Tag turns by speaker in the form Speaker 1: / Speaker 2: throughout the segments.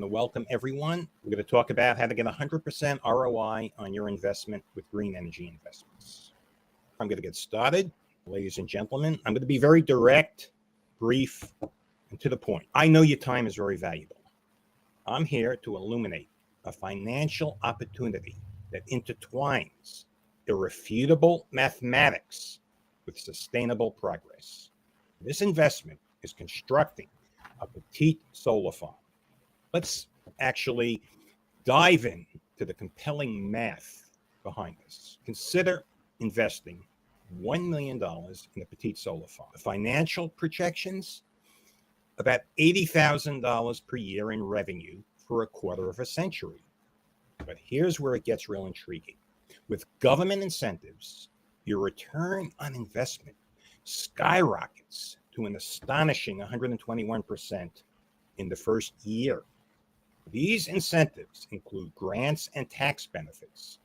Speaker 1: to welcome everyone. We're going to talk about how to get 100% ROI on your investment with green energy investments. I'm going to get started. Ladies and gentlemen, I'm going to be very direct, brief, and to the point. I know your time is very valuable. I'm here to illuminate a financial opportunity that intertwines irrefutable mathematics with sustainable progress. This investment is constructing a petite solar farm. Let's actually dive in to the compelling math behind this. Consider investing $1 million in a petite solar farm. The financial projections, about $80,000 per year in revenue for a quarter of a century. But here's where it gets real intriguing. With government incentives, your return on investment skyrockets to an astonishing 121% in the first year. These incentives include grants and tax benefits,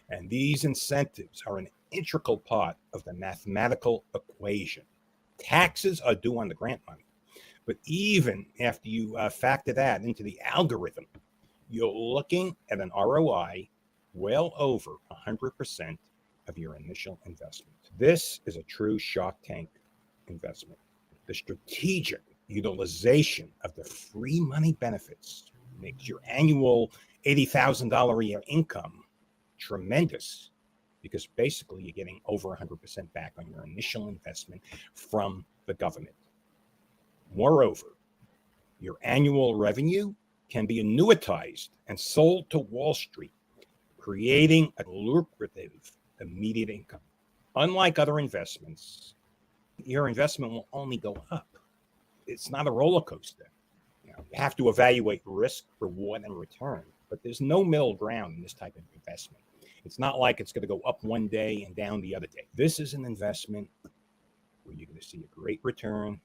Speaker 1: and these incentives are an integral part of the mathematical equation. Taxes are due on the grant money, but even after you factor that into the algorithm, you're looking at an ROI well over 100% of your initial investment. This is a true Shark Tank investment. The strategic utilization of the free money benefits makes your annual $80,000 a year income tremendous, because basically you're getting over 100% back on your initial investment from the government. Moreover, your annual revenue can be annuitized and sold to Wall Street, creating a lucrative immediate income. Unlike other investments, your investment will only go up. It's not a roller coaster. You have to evaluate risk, reward, and return, but there's no middle ground in this type of investment. It's not like it's going to go up one day and down the other day. This is an investment where you're going to see a great return,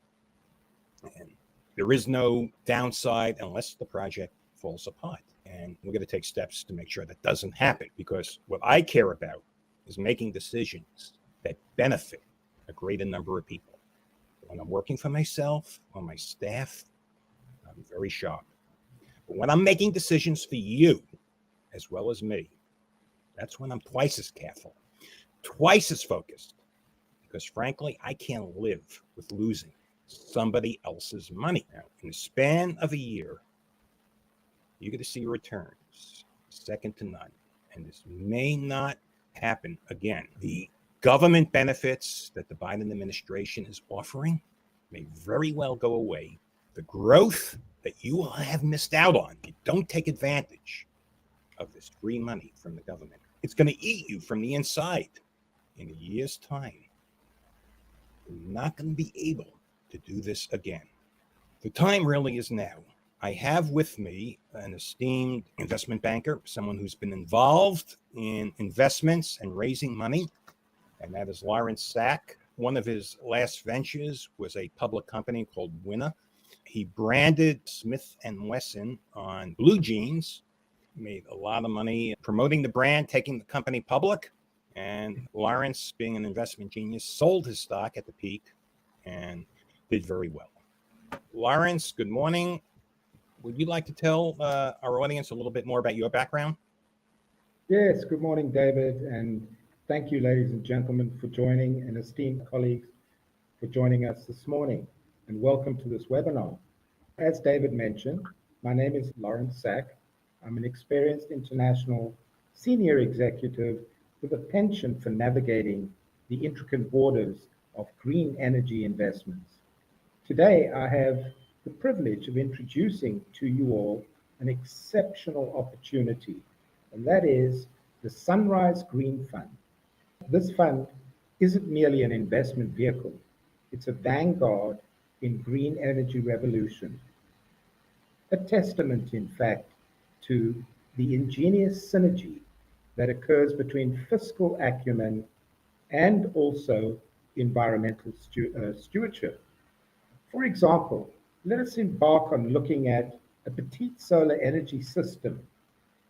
Speaker 1: and there is no downside unless the project falls apart. And we're going to take steps to make sure that doesn't happen, because what I care about is making decisions that benefit a greater number of people. When I'm working for myself or my staff, I'm very sharp. But when I'm making decisions for you, as well as me, that's when I'm twice as careful, twice as focused, because frankly, I can't live with losing somebody else's money. Now, in the span of a year, you're going to see returns second to none, and this may not happen again. The government benefits that the Biden administration is offering may very well go away. The growth that you will have missed out on if you don't take advantage of this free money from the government, it's going to eat you from the inside. In a year's time, you're not going to be able to do this again. The time really is now. I have with me an esteemed investment banker, someone who's been involved in investments and raising money, and that is Lawrence Sack. One of his last ventures was a public company called Winner. He branded Smith & Wesson on blue jeans, made a lot of money promoting the brand, taking the company public. And Lawrence, being an investment genius, sold his stock at the peak and did very well. Lawrence, good morning. Would you like to tell our audience a little bit more about your background?
Speaker 2: Yes, good morning, David, and thank you, ladies and gentlemen, for joining, and esteemed colleagues for joining us this morning, and welcome to this webinar. As David mentioned, my name is Lawrence Sack. I'm an experienced international senior executive with a penchant for navigating the intricate borders of green energy investments. Today, I have the privilege of introducing to you all an exceptional opportunity, and that is the Sunrise Green Fund. This fund isn't merely an investment vehicle, it's a vanguard in green energy revolution. A testament, in fact, to the ingenious synergy that occurs between fiscal acumen and also environmental stewardship. For example, let us embark on looking at a petite solar energy system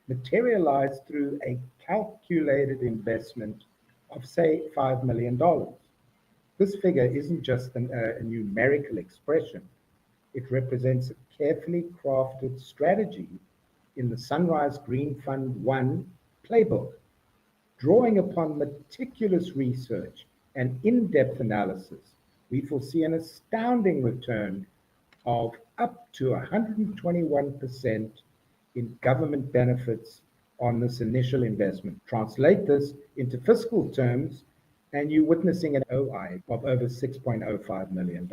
Speaker 2: materialized through a calculated investment of, say, $5 million. This figure isn't just a numerical expression. It represents a carefully crafted strategy in the Sunrise Green Fund 1 playbook, drawing upon meticulous research and in-depth analysis. We foresee an astounding return of up to 121% in government benefits on this initial investment. Translate this into fiscal terms, and you're witnessing an ROI of over $6.05 million.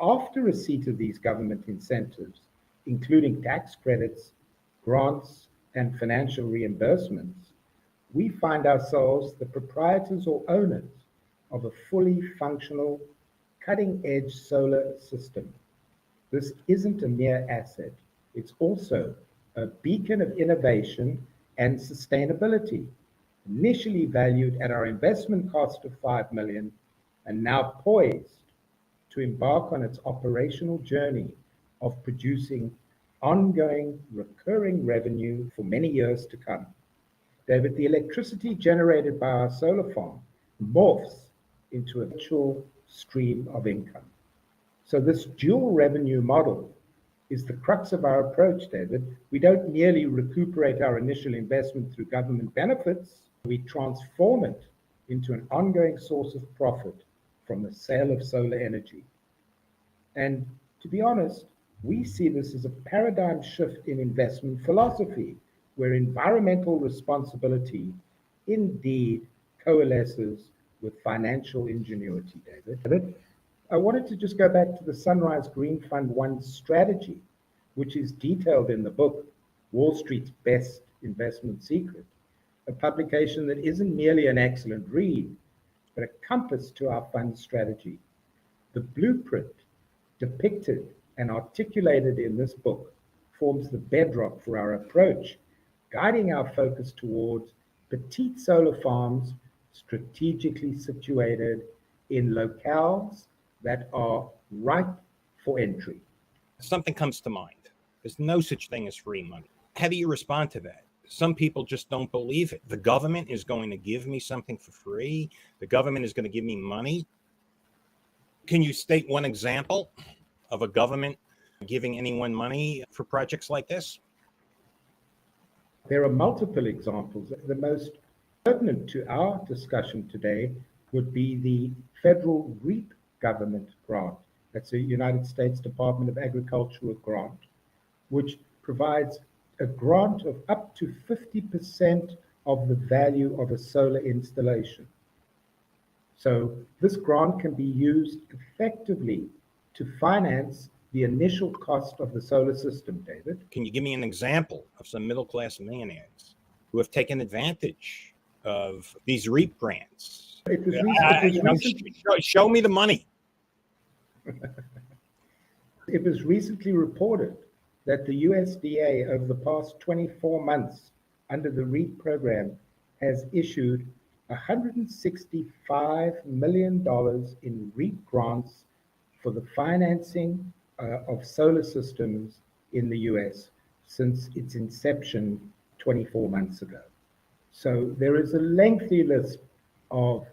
Speaker 2: After receipt of these government incentives, including tax credits, grants, and financial reimbursements, we find ourselves the proprietors or owners of a fully functional, cutting-edge solar system. This isn't a mere asset, it's also a beacon of innovation and sustainability, initially valued at our investment cost of $5 million and now poised to embark on its operational journey of producing ongoing recurring revenue for many years to come. David, the electricity generated by our solar farm morphs into a virtual stream of income. So this dual revenue model is the crux of our approach, David. We don't merely recuperate our initial investment through government benefits, we transform it into an ongoing source of profit from the sale of solar energy. And to be honest, we see this as a paradigm shift in investment philosophy, where environmental responsibility indeed coalesces with financial ingenuity, David. I wanted to just go back to the Sunrise Green Fund 1 strategy, which is detailed in the book, Wall Street's Best Investment Secret, a publication that isn't merely an excellent read, but a compass to our fund strategy. The blueprint depicted and articulated in this book forms the bedrock for our approach, guiding our focus towards petite solar farms strategically situated in locales that are ripe for entry.
Speaker 1: Something comes to mind. There's no such thing as free money. How do you respond to that? Some people just don't believe it. The government is going to give me something for free. The government is going to give me money. Can you state one example of a government giving anyone money for projects like this?
Speaker 2: There are multiple examples. The most pertinent to our discussion today would be the federal REAP government grant. That's a United States Department of Agriculture grant, which provides a grant of up to 50% of the value of a solar installation. So this grant can be used effectively to finance the initial cost of the solar system, David.
Speaker 1: Can you give me an example of some middle-class millionaires who have taken advantage of these REAP grants? Show me the money.
Speaker 2: It was recently reported that the USDA over the past 24 months under the REAP program has issued $165 million in REAP grants for the financing of solar systems in the US since its inception 24 months ago. So there is a lengthy list of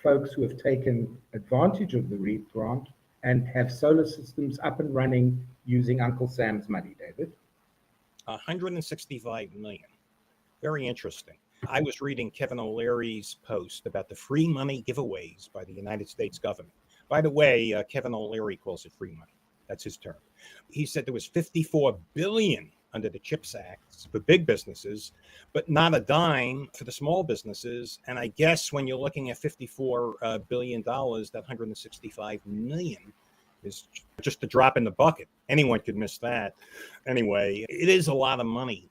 Speaker 2: folks who have taken advantage of the REAP grant and have solar systems up and running using Uncle Sam's money, David.
Speaker 1: 165 million. Very interesting. I was reading Kevin O'Leary's post about the free money giveaways by the United States government. By the way, Kevin O'Leary calls it free money. That's his term. He said there was 54 billion under the CHIPS Act for big businesses, but not a dime for the small businesses. And I guess when you're looking at $54 billion, that 165 million is just a drop in the bucket. Anyone could miss that. Anyway, it is a lot of money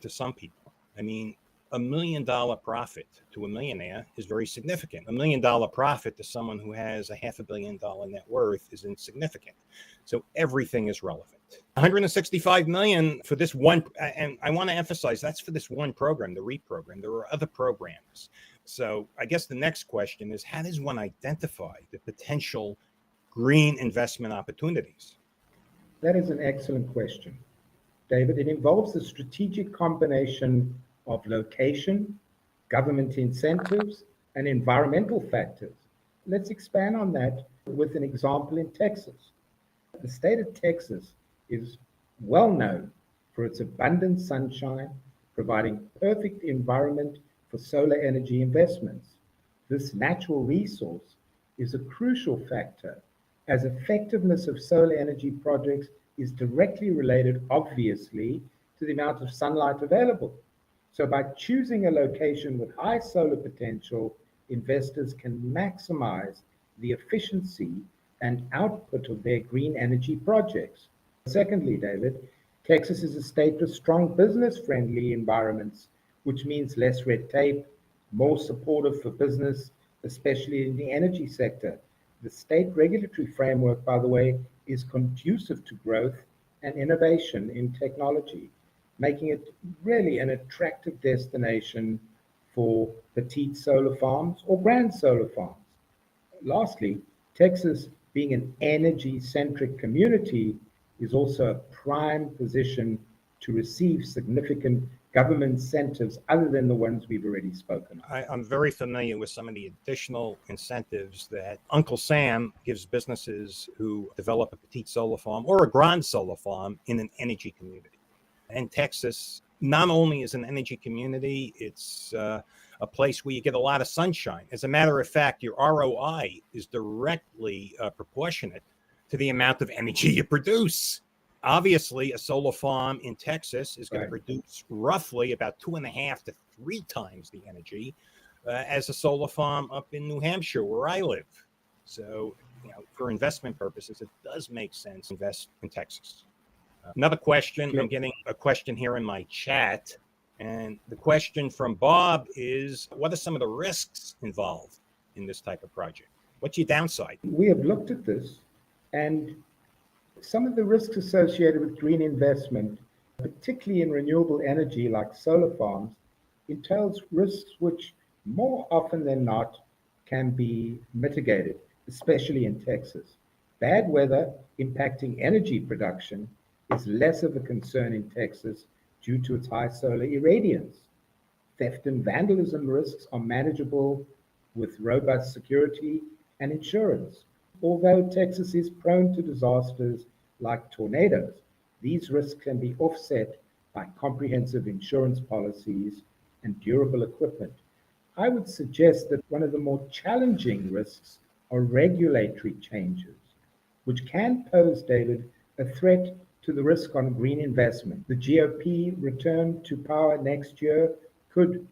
Speaker 1: to some people. I mean, $1 million profit to a millionaire is very significant. $1 million profit to someone who has a $500 million net worth is insignificant. So everything is relevant. 165 million for this one, and I want to emphasize that's for this one program, the REAP program. There are other programs. So I guess the next question is, how does one identify the potential green investment opportunities?
Speaker 2: That is an excellent question, David. It involves a strategic combination of location, government incentives, and environmental factors. Let's expand on that with an example in Texas. The state of Texas is well known for its abundant sunshine, providing perfect environment for solar energy investments. This natural resource is a crucial factor as effectiveness of solar energy projects is directly related, obviously, to the amount of sunlight available. So by choosing a location with high solar potential, investors can maximize the efficiency and output of their green energy projects. Secondly, David, Texas is a state with strong business-friendly environments, which means less red tape, more supportive for business, especially in the energy sector. The state regulatory framework, by the way, is conducive to growth and innovation in technology, making it really an attractive destination for petite solar farms or grand solar farms. Lastly, Texas, being an energy-centric community, is also a prime position to receive significant government incentives other than the ones we've already spoken of.
Speaker 1: I'm very familiar with some of the additional incentives that Uncle Sam gives businesses who develop a petite solar farm or a grand solar farm in an energy community. And Texas not only is an energy community, it's a place where you get a lot of sunshine. As a matter of fact, your ROI is directly proportionate to the amount of energy you produce. Obviously, a solar farm in Texas is going to produce roughly about 2.5 to 3 times the energy as a solar farm up in New Hampshire, where I live. So, for investment purposes, it does make sense to invest in Texas. Another question, I'm getting a question here in my chat. And the question from Bob is, what are some of the risks involved in this type of project? What's your downside?
Speaker 2: We have looked at this, and some of the risks associated with green investment, particularly in renewable energy like solar farms, entails risks which more often than not can be mitigated, especially in Texas. Bad weather impacting energy production is less of a concern in Texas due to its high solar irradiance. Theft and vandalism risks are manageable with robust security and insurance. Although Texas is prone to disasters like tornadoes, these risks can be offset by comprehensive insurance policies and durable equipment. I would suggest that one of the more challenging risks are regulatory changes, which can pose, David, a threat to the risk on green investment. The GOP return to power next year could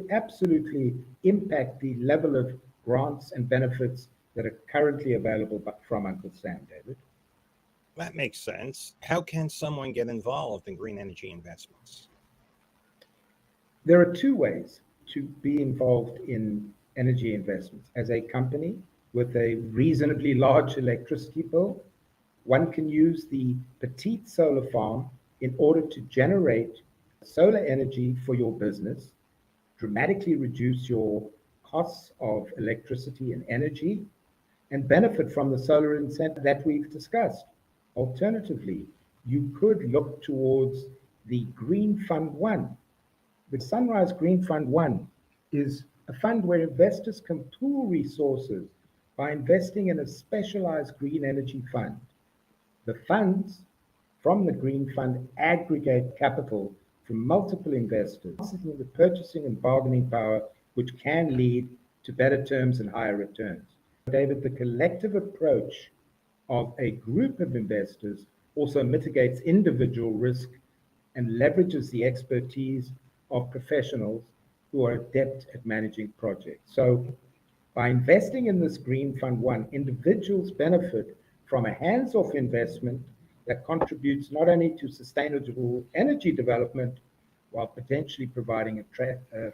Speaker 2: absolutely impact the level of grants and benefits that are currently available from Uncle Sam, David.
Speaker 1: That makes sense. How can someone get involved in green energy investments?
Speaker 2: There are 2 ways to be involved in energy investments. As a company with a reasonably large electricity bill, one can use the petite solar farm in order to generate solar energy for your business, dramatically reduce your costs of electricity and energy, and benefit from the solar incentive that we've discussed. Alternatively, you could look towards the Green Fund 1. The Sunrise Green Fund 1 is a fund where investors can pool resources by investing in a specialized green energy fund. The funds from the Green Fund aggregate capital from multiple investors, in the purchasing and bargaining power, which can lead to better terms and higher returns. David, the collective approach of a group of investors also mitigates individual risk and leverages the expertise of professionals who are adept at managing projects. So by investing in this Green Fund 1, individuals benefit from a hands-off investment that contributes not only to sustainable energy development, while potentially providing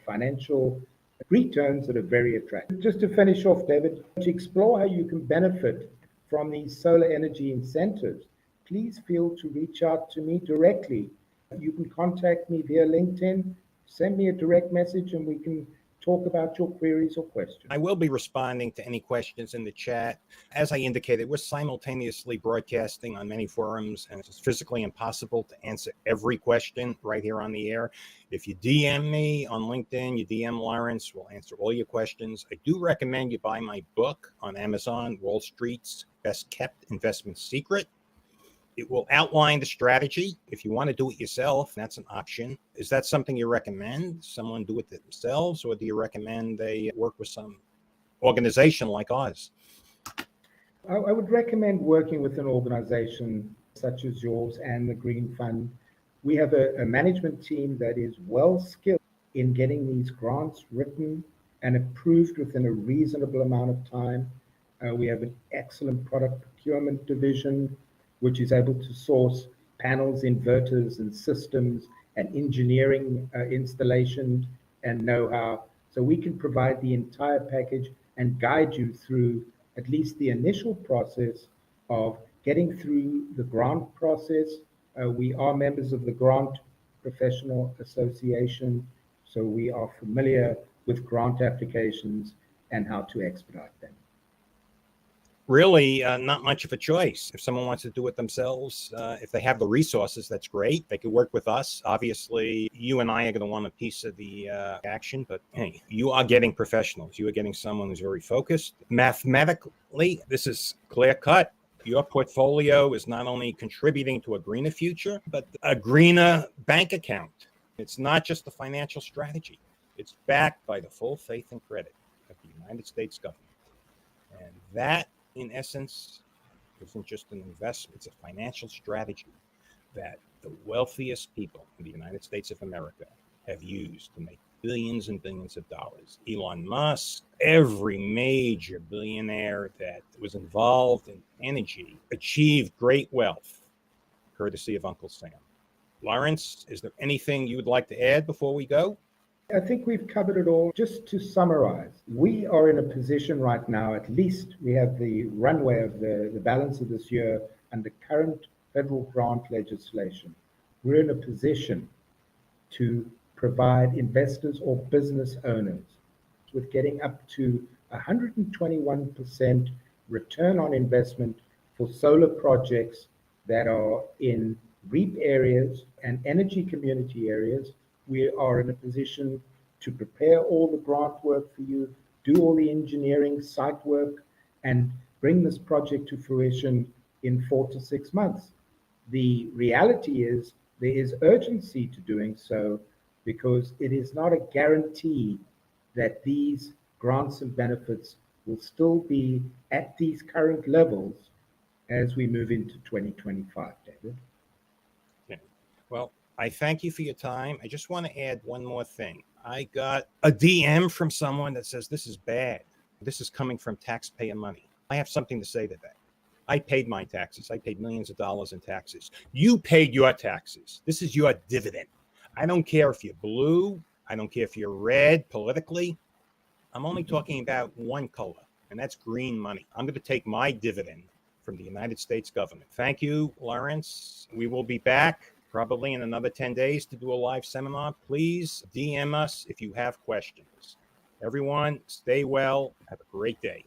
Speaker 2: financial returns that are very attractive. Just to finish off, David, to explore how you can benefit from these solar energy incentives, please feel to reach out to me directly. You can contact me via LinkedIn, send me a direct message, and we can talk about your queries or questions.
Speaker 1: I will be responding to any questions in the chat. As I indicated, we're simultaneously broadcasting on many forums, and it's physically impossible to answer every question right here on the air. If you DM me on LinkedIn, you DM Lawrence, we'll answer all your questions. I do recommend you buy my book on Amazon, Wall Street's Best Kept Investment Secret. It will outline the strategy. If you want to do it yourself, that's an option. Is that something you recommend? Someone do it themselves, or do you recommend they work with some organization like ours?
Speaker 2: I would recommend working with an organization such as yours and the Green Fund. We have a management team that is well skilled in getting these grants written and approved within a reasonable amount of time. We have an excellent product procurement division, which is able to source panels, inverters, and systems and engineering installation and know-how. So we can provide the entire package and guide you through at least the initial process of getting through the grant process. We are members of the Grant Professional Association, so we are familiar with grant applications and how to expedite them.
Speaker 1: Really, not much of a choice. If someone wants to do it themselves, if they have the resources, that's great. They could work with us. Obviously, you and I are going to want a piece of the action, but hey, you are getting professionals. You are getting someone who's very focused. Mathematically, this is clear cut. Your portfolio is not only contributing to a greener future, but a greener bank account. It's not just the financial strategy. It's backed by the full faith and credit of the United States government. And that, in essence, isn't just an investment, it's a financial strategy that the wealthiest people in the United States of America have used to make billions and billions of dollars. Elon Musk, every major billionaire that was involved in energy achieved great wealth, courtesy of Uncle Sam. Lawrence, is there anything you would like to add before we go?
Speaker 2: I think we've covered it all. Just to summarize, we are in a position right now, at least we have the runway of the balance of this year under current federal grant legislation. We're in a position to provide investors or business owners with getting up to 121% return on investment for solar projects that are in REAP areas and energy community areas. We are in a position to prepare all the grant work for you, do all the engineering, site work, and bring this project to fruition in 4 to 6 months. The reality is there is urgency to doing so because it is not a guarantee that these grants and benefits will still be at these current levels as we move into 2025, David.
Speaker 1: Okay. Well, I thank you for your time. I just want to add one more thing. I got a DM from someone that says, this is bad. This is coming from taxpayer money. I have something to say to that. I paid my taxes. I paid millions of dollars in taxes. You paid your taxes. This is your dividend. I don't care if you're blue. I don't care if you're red politically. I'm only talking about one color, and that's green money. I'm going to take my dividend from the United States government. Thank you, Lawrence. We will be back probably in another 10 days to do a live seminar. Please DM us if you have questions. Everyone, stay well. Have a great day.